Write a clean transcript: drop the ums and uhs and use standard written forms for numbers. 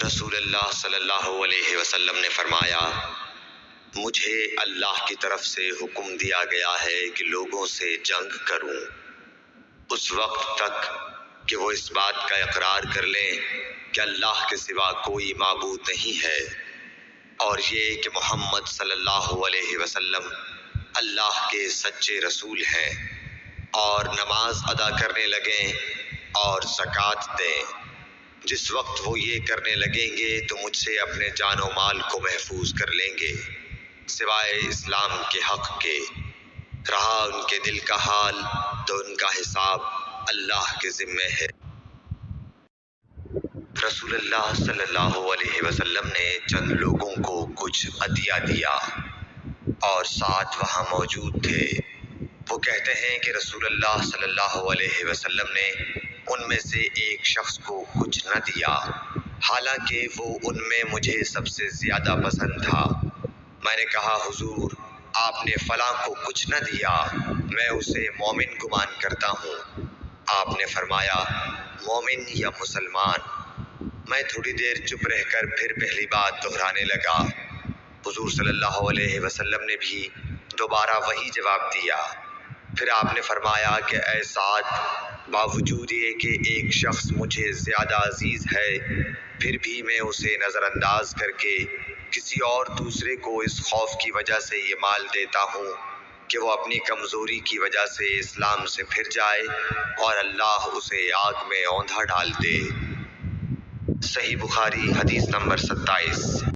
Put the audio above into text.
رسول اللہ صلی اللہ علیہ وسلم نے فرمایا، مجھے اللہ کی طرف سے حکم دیا گیا ہے کہ لوگوں سے جنگ کروں اس وقت تک کہ وہ اس بات کا اقرار کر لیں کہ اللہ کے سوا کوئی معبود نہیں ہے، اور یہ کہ محمد صلی اللہ علیہ وسلم اللہ کے سچے رسول ہیں، اور نماز ادا کرنے لگیں اور زکوٰۃ دیں۔ جس وقت وہ یہ کرنے لگیں گے تو مجھ سے اپنے جان و مال کو محفوظ کر لیں گے سوائے اسلام کے حق کے۔ رہا ان کے دل کا حال تو ان کا حساب اللہ کے ذمے ہے۔ رسول اللہ صلی اللہ علیہ وسلم نے چند لوگوں کو کچھ عطیہ دیا اور ساتھ وہاں موجود تھے۔ وہ کہتے ہیں کہ رسول اللہ صلی اللہ علیہ وسلم نے ان میں سے ایک شخص کو کچھ نہ دیا، حالانکہ وہ ان میں مجھے سب سے زیادہ پسند تھا۔ میں نے کہا، حضور آپ نے فلاں کو کچھ نہ دیا، میں اسے مومن گمان کرتا ہوں۔ آپ نے فرمایا، مومن یا مسلمان؟ میں تھوڑی دیر چپ رہ کر پھر پہلی بات دہرانے لگا۔ حضور صلی اللہ علیہ وسلم نے بھی دوبارہ وہی جواب دیا۔ پھر آپ نے فرمایا کہ اے سعد، باوجود یہ کہ ایک شخص مجھے زیادہ عزیز ہے، پھر بھی میں اسے نظر انداز کر کے کسی اور دوسرے کو اس خوف کی وجہ سے یہ مال دیتا ہوں کہ وہ اپنی کمزوری کی وجہ سے اسلام سے پھر جائے اور اللہ اسے آگ میں اوندھا ڈال دے۔ صحیح بخاری حدیث نمبر 27۔